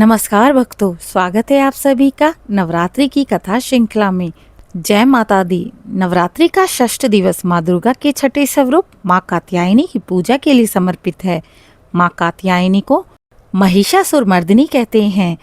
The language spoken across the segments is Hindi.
नमस्कार भक्तों, स्वागत है आप सभी का नवरात्रि की कथा श्रृंखला में। जय माता दी। नवरात्रि का षष्ठ दिवस माँ दुर्गा के छठे स्वरूप माँ कात्यायनी की पूजा के लिए समर्पित है। माँ कात्यायनी को महिषासुर मर्दिनी कहते हैं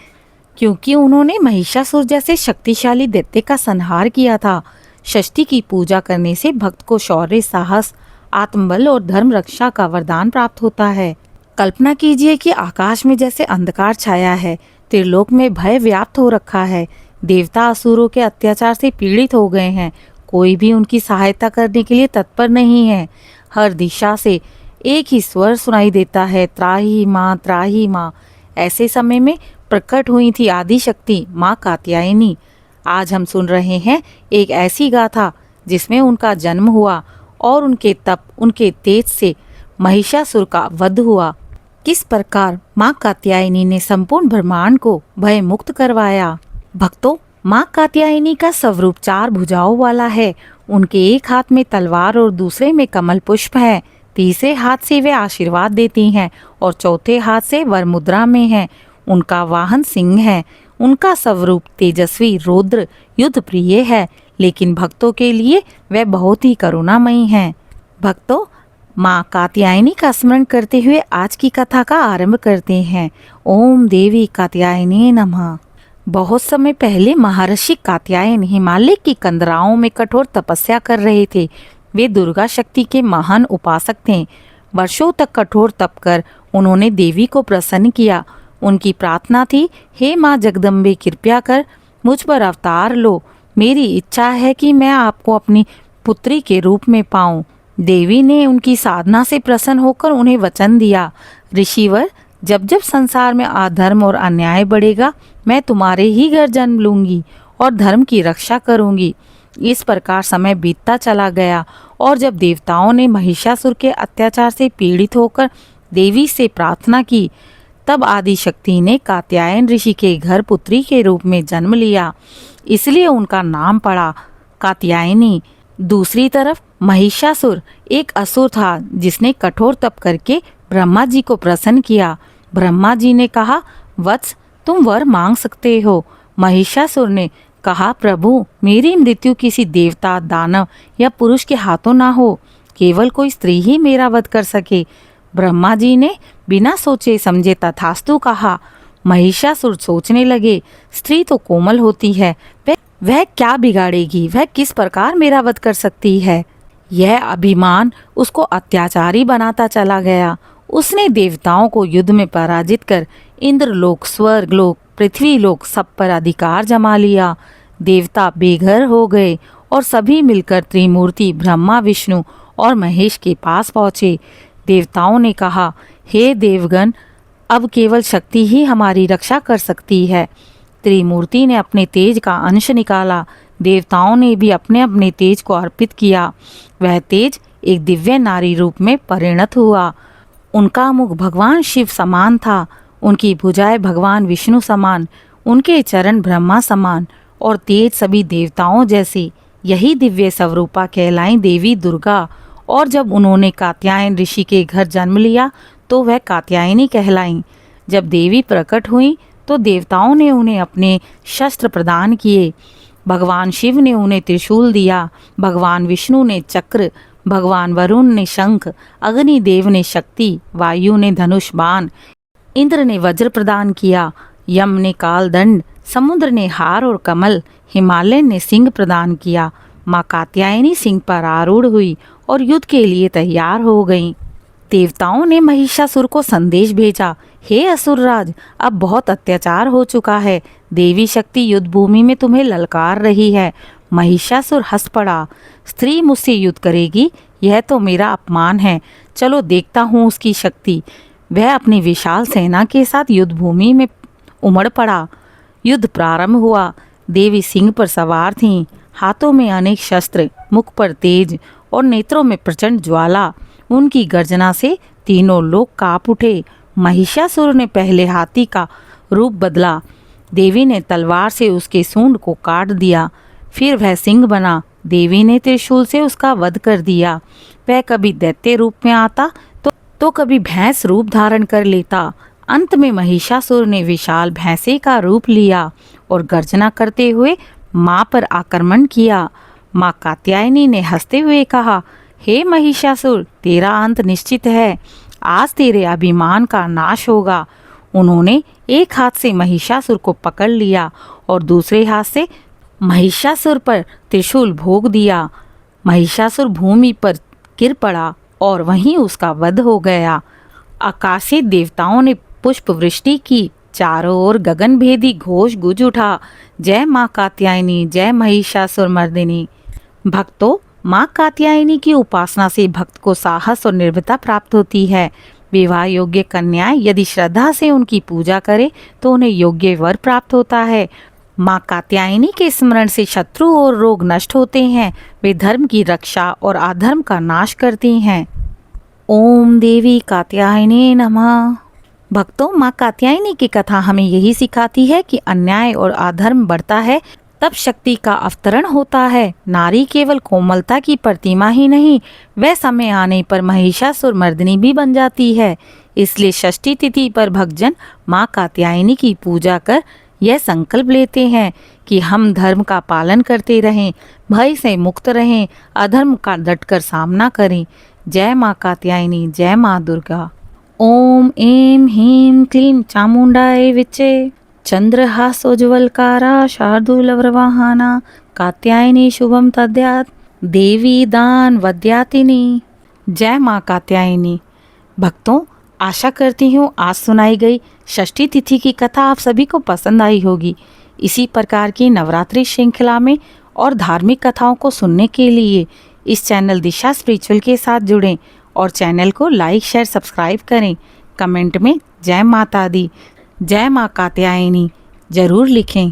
क्योंकि उन्होंने महिषासुर जैसे शक्तिशाली दैत्य का संहार किया था। षष्ठी की पूजा करने से भक्त को शौर्य, साहस, आत्मबल और धर्म रक्षा का वरदान प्राप्त होता है। कल्पना कीजिए कि आकाश में जैसे अंधकार छाया है, त्रिलोक में भय व्याप्त हो रखा है, देवता असुरों के अत्याचार से पीड़ित हो गए हैं, कोई भी उनकी सहायता करने के लिए तत्पर नहीं है। हर दिशा से एक ही स्वर सुनाई देता है, त्राही माँ, त्राही माँ। ऐसे समय में प्रकट हुई थी आदि शक्ति माँ कात्यायनी। आज हम सुन रहे हैं एक ऐसी गाथा जिसमें उनका जन्म हुआ और उनके तप, उनके तेज से महिषासुर का वध हुआ। किस प्रकार माँ कात्यायनी ने संपूर्ण ब्रह्मांड को भय मुक्त करवाया। भक्तों, माँ कात्यायनी का स्वरूप 4 भुजाओं वाला है। उनके एक हाथ में तलवार और दूसरे में कमल पुष्प है। तीसरे हाथ से वे आशीर्वाद देती हैं और चौथे हाथ से वर मुद्रा में है। उनका वाहन सिंह है। उनका स्वरूप तेजस्वी, रौद्र, युद्ध प्रिय है, लेकिन भक्तों के लिए वह बहुत ही करुणामयी है। भक्तों, माँ कात्यायनी का स्मरण करते हुए आज की कथा का आरंभ करते हैं। ओम देवी कात्यायनी नमः। बहुत समय पहले महर्षि कात्यायन हिमालय की कंदराओं में कठोर तपस्या कर रहे थे। वे दुर्गा शक्ति के महान उपासक थे। वर्षों तक कठोर तप कर उन्होंने देवी को प्रसन्न किया। उनकी प्रार्थना थी, हे माँ जगदम्बे, कृपया कर मुझ पर अवतार लो। मेरी इच्छा है कि मैं आपको अपनी पुत्री के रूप में पाऊं। देवी ने उनकी साधना से प्रसन्न होकर उन्हें वचन दिया, ऋषिवर, जब जब संसार में अधर्म और अन्याय बढ़ेगा, मैं तुम्हारे ही घर जन्म लूंगी और धर्म की रक्षा करूंगी। इस प्रकार समय बीतता चला गया और जब देवताओं ने महिषासुर के अत्याचार से पीड़ित होकर देवी से प्रार्थना की, तब आदि शक्ति ने कात्यायन ऋषि के घर पुत्री के रूप में जन्म लिया। इसलिए उनका नाम पड़ा कात्यायनी। दूसरी तरफ महिषासुर एक असुर था जिसने कठोर तप करके ब्रह्मा जी को प्रसन्न किया। ब्रह्मा जी ने कहा, वत्स, तुम वर मांग सकते हो। महिषासुर ने कहा, प्रभु, मेरी मृत्यु किसी देवता, दानव या पुरुष के हाथों ना हो, केवल कोई स्त्री ही मेरा वध कर सके। ब्रह्मा जी ने बिना सोचे समझे तथास्तु कहा। महिषासुर सोचने लगे, स्त्री तो कोमल होती है, वह क्या बिगाड़ेगी, वह किस प्रकार मेरा वध कर सकती है। यह अभिमान उसको अत्याचारी बनाता चला गया। उसने देवताओं को युद्ध में पराजित कर इंद्रलोक, स्वर्गलोक, पृथ्वीलोक सब पर अधिकार जमा लिया। देवता बेघर हो गए और सभी मिलकर त्रिमूर्ति ब्रह्मा, विष्णु और महेश के पास पहुँचे। देवताओं ने कहा, हे देवगण, अब केवल शक्ति ही हमारी रक्षा कर सकती है। त्रिमूर्ति ने अपने तेज का अंश निकाला। देवताओं ने भी अपने अपने तेज को अर्पित किया। वह तेज एक दिव्य नारी रूप में परिणत हुआ। उनका मुख भगवान शिव समान था, उनकी भुजाएं भगवान विष्णु समान, उनके चरण ब्रह्मा समान और तेज सभी देवताओं जैसी। यही दिव्य स्वरूपा कहलाई देवी दुर्गा। और जब उन्होंने कात्यायन ऋषि के घर जन्म लिया तो वह कात्यायनी कहलाईं। जब देवी प्रकट हुई तो देवताओं ने उन्हें अपने शस्त्र प्रदान किए। भगवान शिव ने उन्हें त्रिशूल दिया, भगवान विष्णु ने चक्र, भगवान वरुण ने शंख, अग्निदेव ने शक्ति, वायु ने धनुष बाण, इंद्र ने वज्र प्रदान किया, यम ने काल दंड, समुद्र ने हार और कमल, हिमालय ने सिंह प्रदान किया। माँ कात्यायनी सिंह पर आरूढ़ हुई और युद्ध के लिए तैयार हो गईं। देवताओं ने महिषासुर को संदेश भेजा, हे असुरराज, अब बहुत अत्याचार हो चुका है। देवी शक्ति युद्ध भूमि में तुम्हें ललकार रही है। महिषासुर हंस पड़ा, स्त्री मुझसे युद्ध करेगी, यह तो मेरा अपमान है। चलो देखता हूँ उसकी शक्ति। वह अपनी विशाल सेना के साथ युद्ध भूमि में उमड़ पड़ा। युद्ध प्रारंभ हुआ। देवी सिंह पर सवार थीं, हाथों में अनेक शस्त्र, मुख पर तेज और नेत्रों में प्रचंड ज्वाला। उनकी गर्जना से तीनों लोग कांप उठे। महिषासुर ने पहले हाथी का रूप बदला। देवी ने तलवार से उसके सूंड को काट दिया। फिर वह सिंह बना। देवी ने त्रिशूल से उसका वध कर दिया। वह कभी दैत्य रूप में आता तो कभी भैंस रूप धारण कर लेता। अंत में महिषासुर ने विशाल भैंसे का रूप लिया और गर्जना करते हुए माँ पर आक्रमण किया। माँ कात्यायनी ने हंसते हुए कहा, हे महिषासुर, तेरा अंत निश्चित है। आज तेरे अभिमान का नाश होगा। उन्होंने एक हाथ से महिषासुर को पकड़ लिया और दूसरे हाथ से महिषासुर पर त्रिशूल भोग दिया। महिषासुर भूमि पर गिर पड़ा और वहीं उसका वध हो गया। आकाशीय देवताओं ने पुष्प वृष्टि की। चारों ओर गगनभेदी घोष गूंज उठा, जय माँ कात्यायनी, जय महिषासुर मर्दिनी। भक्तों, माँ कात्यायनी की उपासना से भक्त को साहस और निर्भयता प्राप्त होती है। विवाह योग्य कन्याएं यदि श्रद्धा से उनकी पूजा करें तो उन्हें योग्य वर प्राप्त होता है। माँ कात्यायनी के स्मरण से शत्रु और रोग नष्ट होते हैं। वे धर्म की रक्षा और अधर्म का नाश करती हैं। ओम देवी कात्यायनी नमः। भक्तों, माँ कात्यायनी की कथा हमें यही सिखाती है कि अन्याय और अधर्म बढ़ता है तब शक्ति का अवतरण होता है। नारी केवल कोमलता की प्रतिमा ही नहीं, वह समय आने पर महिषासुर मर्दिनी भी बन जाती है। इसलिए षष्ठी तिथि पर भक्तजन माँ कात्यायनी की पूजा कर यह संकल्प लेते हैं कि हम धर्म का पालन करते रहें, भय से मुक्त रहें, अधर्म का डटकर सामना करें। जय माँ कात्यायनी, जय माँ दुर्गा। ओम ऐं ह्रीं क्लीं चामुंडाय विचे चंद्रहासोज्ज्वलकारा शार्दूलव्रवाहना कात्यायनी शुभम तद्यात् देवी दान वद्यातिनी। जय माँ कात्यायनी। भक्तों, आशा करती हूँ आज सुनाई गई षष्ठी तिथि की कथा आप सभी को पसंद आई होगी। इसी प्रकार की नवरात्रि श्रृंखला में और धार्मिक कथाओं को सुनने के लिए इस चैनल दिशा स्पिरिचुअल के साथ जुड़ें और चैनल को लाइक, शेयर, सब्सक्राइब करें। कमेंट में जय माता दी, जय माँ कात्यायनी जरूर लिखें।